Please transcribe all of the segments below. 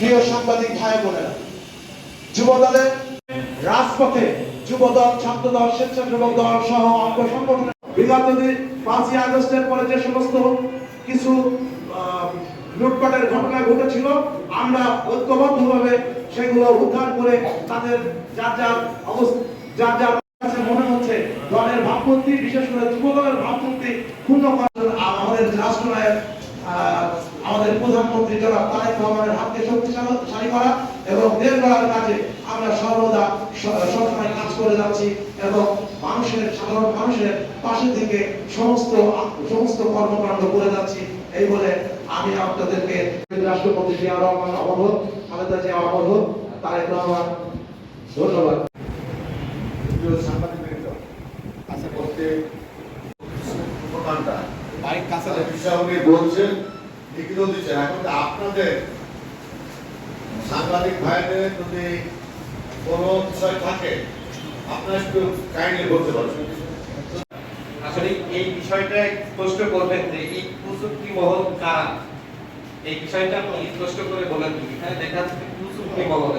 প্রিয় সাংবাদিক ভাই বোনেরা, যুবদলের রাজপথে যুবদল, ছাত্রদল, স্বেচ্ছাসেবক দল সহ অঙ্গ সংগঠনের বিগত দিন 5ই আগস্টের পরে যে সমস্ত কিছু লুটপাটের ঘটনা ঘটেছিল, আমরা ঐক্যবদ্ধভাবে সেগুলো উদ্ধার করে তাদের যার যার কাছে মনে হচ্ছে দলের ভাবমূর্তি, বিশেষ করে যুবদলের ভাবমূর্তি ক্ষুণ্ণ করার আমাদের রাষ্ট্রনায়ক আমাদের প্রধানমন্ত্রী জনাব তারেক রহমানের হাতকে শক্তিশালী করা এবং দেশ গড়ার কাজে আমরা সর্বদা সবসময় কাজ করে যাচ্ছি এবং সাধারণ মানুষের পাশে থেকে সমস্ত কর্মকাণ্ড করে যাচ্ছি। এই বলে আমি আপনাদেরকে রাষ্ট্রপতি জিয়া রহমান অমর, খালেদা জিয়া অমর, তারেক রহমান, ধন্যবাদ। বলছেন লিখিত দিচ্ছেন, এখন আপনাদের সাংবাদিক ভাইদের যদি কোনো বিষয় থাকে আপনারা একটু কাইন্ডলি বলতে পারবেন। আসলে এই বিষয়টা স্পষ্ট করবেন যে এই কুচুক্তি মহল কারা, এই বিষয়টা আপনি স্পষ্ট করে বলেন। এখানে দেখা যাচ্ছে কুচুক্তি মহল,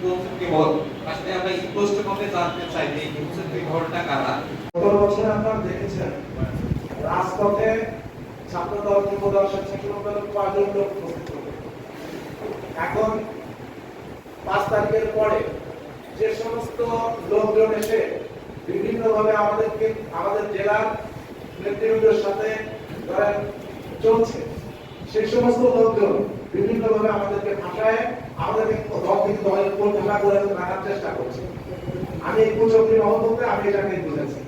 কুচুক্তি মহল আসলে আমরা স্পষ্ট ভাবে জানতে চাই যে এই কুচুক্তি মহলটা কারা। গত বছর আপনারা দেখেছেন রাজপথে ছাত্রদল, যুবদল, স্বেচ্ছাসেবক দলের কয়েকজন লোক উপস্থিত হবে। এখন 5 তারিখের পরে যে সমস্ত লোকজন এসে বিভিন্নভাবে আমাদের জেলার নেতৃবৃন্দের সাথে ধরেন চলছে, সেই সমস্ত লোকজন বিভিন্নভাবে আমাদেরকে ভাষায় আমাদেরকে দল থেকে দলের উপর ঢাকা করে রাখার চেষ্টা করছে। আমি এই কুচক্রী মহল বলতে আমি এটাকে বুঝেছি,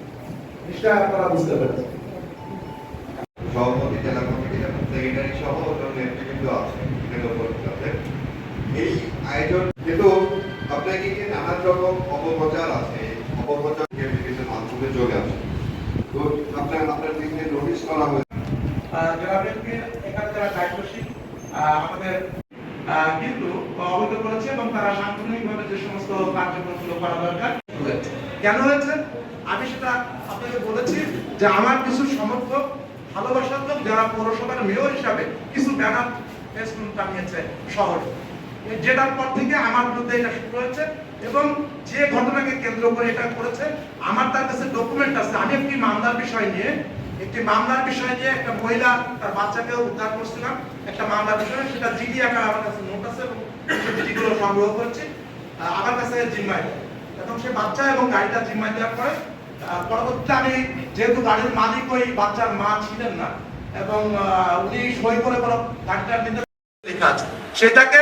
নিশ্চয় আপনারা বুঝতে পেরেছেন। সভাপতি, জেলা কমিটি এবং সেক্রেটারি সহ নেতৃবৃন্দ আছে এই আয়োজন, কিন্তু আপনাকে কি নানান রকম অপপ্রচার আছে, অপপ্রচার বিভিন্ন মাধ্যমে চলে আসে, তো আপনার দিক থেকে নোটিশ করা হয়েছে এখানে যারা দায়িত্বশীল আমাদের কিন্তু অবহিত করেছে এবং তারা সাংগঠনিকভাবে যে সমস্ত কার্যক্রমগুলো করা দরকার কেন হয়েছে আমি সেটা আপনাকে বলেছি যে আমার কিছু সমর্থক ভালোবাসার লোক যারা পৌরসভার মেয়র হিসাবে কিছু ব্যানার টানিয়েছে শহরে, যেটার পর থেকে আমার বিরুদ্ধে এটা শুরু হয়েছে এবং যে ঘটনাকে কেন্দ্র করে এটা করেছে আমার তার কাছে ডকুমেন্ট আছে। আমি একটি মামলার বিষয় নিয়ে একটা মহিলা তার বাচ্চাকে উদ্ধার করছিলাম, একটা মামলার বিষয়ে, সেটা জিডি আকার আমার কাছে নোট আছে এবং সেই জিডিগুলো সংগ্রহ করেছি আমার কাছে জিম্মায়, এবং সেই বাচ্চা এবং গাড়িটা জিম্মায় দেওয়ার পরে পরবর্তীতে আমি যেহেতু গাড়ির মালিক ওই বাচ্চার মা ছিলেন না এবং উনি সই করে গাড়িটার ভিতরে লেখা আছে, সেটাকে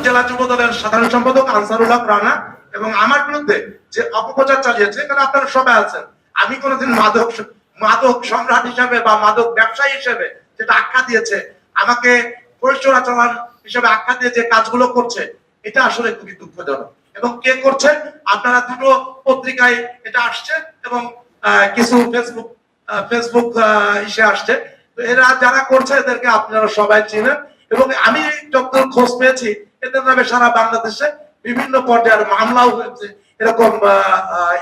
জেলা যুব দলের সাধারণ সম্পাদক আনসারুল্লাহ রানা এবং আমার বিরুদ্ধে যে অপপ্রচার চালিয়েছে, কারণ আপনারা সবাই আছেন, আমি কোনোদিন মাদক সম্রাট হিসাবে বা মাদক ব্যবসায়ী হিসেবে যেটা আখ্যা দিয়েছে, আমাকে পরিচর্যা হিসেবে আখ্যা দিয়ে যে কাজগুলো করছে, এটা আসলে খুবই দুঃখজনক। এবং কে করছে আপনারা দুটো পত্রিকায় এটা আসছে এবং কিছু ফেসবুক ইসে আসছে, তো এরা যারা করছে এদেরকে আপনারা সবাই চিনেন এবং আমি যত খোঁজ পেয়েছি এদের নামে সারা বাংলাদেশে বিভিন্ন পর্যায়ের মামলাও হয়েছে।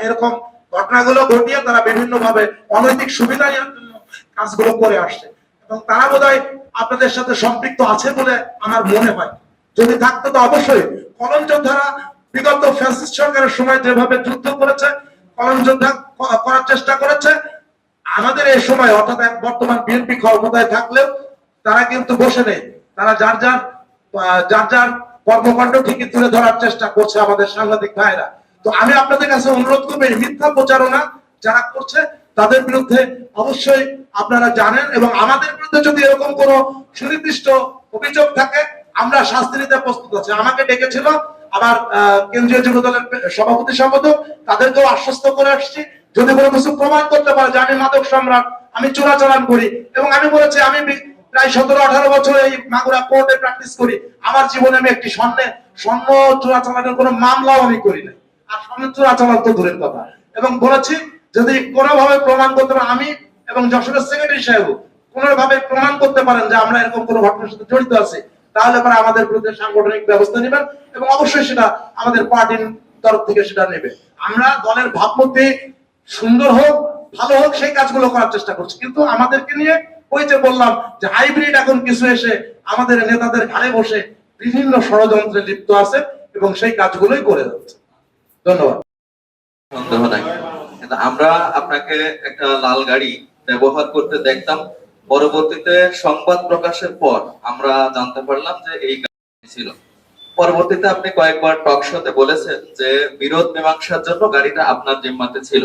এরকম ঘটনাগুলো ঘটিয়ে তারা বিভিন্ন ভাবে অনৈতিক সুবিধার জন্য কাজগুলো করে আসছে এবং তারা বোধহয় আপনাদের সাথে সম্পৃক্ত আছে বলে আমার মনে হয়। যদি থাকতো তো অবশ্যই কলম যোদ্ধারা বিগত ফ্যাসিস্ট সরকারের সময় যেভাবে যুদ্ধ করেছে, কলম যোদ্ধা করার চেষ্টা করেছে, আমাদের এই সময় অর্থাৎ বর্তমান বিএনপি ক্ষমতায় থাকলেও তারা কিন্তু বসে নেই, তারা যার যার কর্মকাণ্ড ঠিকই তুলে ধরার চেষ্টা করছে আমাদের সাংবাদিক ভাইরা। তো আমি আপনাদের কাছে অনুরোধ করবো এই মিথ্যা প্রচারণা যারা করছে তাদের বিরুদ্ধে অবশ্যই আপনারা জানেন এবং আমাদের বিরুদ্ধে যদি এরকম কোনো সুনির্দিষ্ট অভিযোগ থাকে আমরা শাস্তি নিতে প্রস্তুত আছি। আমাকে ডেকেছিল আমার কেন্দ্রীয় যুব দলের সভাপতি সম্পাদক, তাদেরকেও আশ্বস্ত করে আসছি যদি কোনো কিছু প্রমাণ করতে পারে যে আমি মাদক সম্রাট, আমি চোরাচালান করি, এবং আমি বলেছি আমি প্রায় 17-18 বছর এই মাগুরা কোর্টে প্র্যাকটিস করি, আমার জীবনে আমি একটি স্বর্ণ চোরাচালানের কোনো মামলাও আমি করি না, আর স্বর্ণ চোরাচালান তো দূরের কথা। এবং বলেছি যদি কোনোভাবে প্রমাণ করতে পারে, আমি এবং যশোরের সেক্রেটারি সাহেব কোনোভাবে প্রমাণ করতে পারেন যে আমরা এরকম কোনো ঘটনার সাথে জড়িত আছি, তাহলে পরে আমাদের বিরুদ্ধে সাংগঠনিক ব্যবস্থা নেবেন এবং অবশ্যই সেটা আমাদের পার্টির তরফ থেকে সেটা নেবে। আমরা দলের ভাবমূর্তি সুন্দর হোক, ভালো হোক, সেই কাজগুলো করার চেষ্টা করছি, কিন্তু আমাদেরকে নিয়ে ওই যে বললাম যে হাইব্রিড এখন কিছু এসে আমাদের নেতাদের ঘাড়ে বসে বিভিন্ন ষড়যন্ত্রে লিপ্ত আছে এবং সেই কাজগুলোই করে যাচ্ছে। ধন্যবাদ। সন্দেহ নাই, কিন্তু আমরা আপনাকে একটা লাল গাড়ি ব্যবহার করতে দেখতাম। পরবর্তীতে সংবাদ প্রকাশের পর আমরা জানতে পারলাম যে এই গাড়ি ছিল। পরবর্তীতে আপনি কয়েকবার টক শোতে বলেছেন যে বিরোধ মীমাংসার জন্য গাড়িটা আপনার জিম্মাতে ছিল।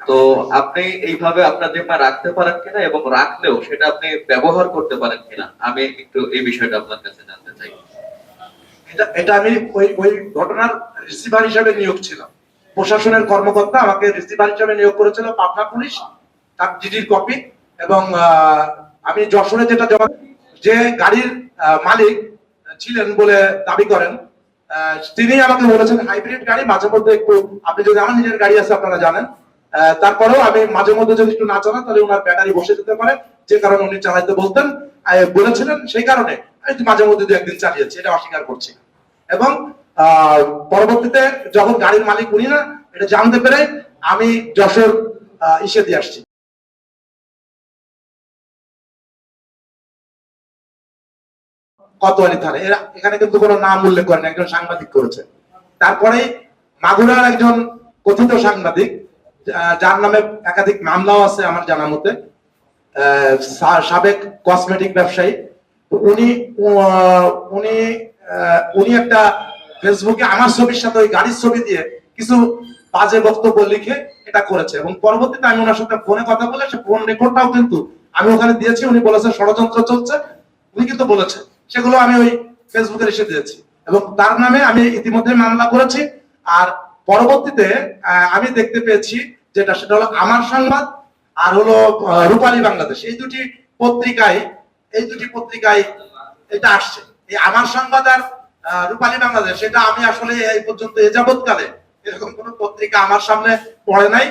তো আপনি এইভাবে আপনার জিম্মা রাখতে পারেন কিনা, এবং রাখলেও সেটা আপনি ব্যবহার করতে পারেন কিনা, আমি একটু এই বিষয়টা আপনার কাছে জানতে চাই। এটা আমি ওই ঘটনার রিসিভার হিসেবে নিয়োগ ছিলাম। প্রশাসনের কর্মকর্তা আমাকে রিসিভার হিসেবে নিয়োগ করেছিল পাবনা পুলিশ, তার জিডির কপি, এবং আমি যশোরে যেটা জমা, যে গাড়ির মালিক ছিলেন বলে দাবি করেন, তিনি আমাকে বলেছেন হাইব্রিড গাড়ি মাঝে মধ্যে একটু, আপনি যদি, আমার নিজের গাড়ি আছে আপনারা জানেন, তারপরেও আমি মাঝে মধ্যে যদি একটু না চালান তাহলে ওনার ব্যাটারি বসে যেতে পারে, যে কারণে উনি চালাইতে বলতেন বলেছিলেন, সেই কারণে আমি মাঝে মধ্যে দু একদিন চালিয়েছি, এটা অস্বীকার করছি। এবং পরবর্তীতে যখন গাড়ির মালিক উনি না, এটা জানতে পেরে আমি যশোর ইসে দিয়ে আসছি, কোতোয়ালি থানা। এখানে কিন্তু কোনো নাম উল্লেখ করেন, একজন সাংবাদিক করেছে। তারপরে মাগুরার একজন কথিত সাংবাদিক, যার নামে একাধিক মামলাও আছে আমার জানা মতে, সাবেক কসমেটিক ব্যবসায়ী, উনি উনি উনি একটা ফেসবুকে আমার ছবির সাথে ওই গাড়ির ছবি দিয়ে কিছু বাজে বক্তব্য লিখে এটা করেছে। এবং পরবর্তীতে আমি ওনার সাথে ফোনে কথা বলে, সে ফোন রেকর্ডটাও কিন্তু আমি ওখানে দিয়েছি। উনি বলেছে ষড়যন্ত্র চলছে, উনি কিন্তু বলেছে, সেগুলো আমি ওই ফেসবুকে এসে দিয়েছি, এবং তার নামে আমি ইতিমধ্যে মামলা করেছি। আর পরবর্তীতে আমি দেখতে পেয়েছি যেটা, সেটা হলো আমার সংবাদ আর হলো রূপালী বাংলাদেশ, এই দুটি পত্রিকায় এটা আসছে। এই আমার সংবাদ আর রূপালী বাংলাদেশ, এটা আমি আসলে এই পর্যন্ত এ যাবৎকালে এরকম কোন পত্রিকা আমার সামনে পড়ে নাই।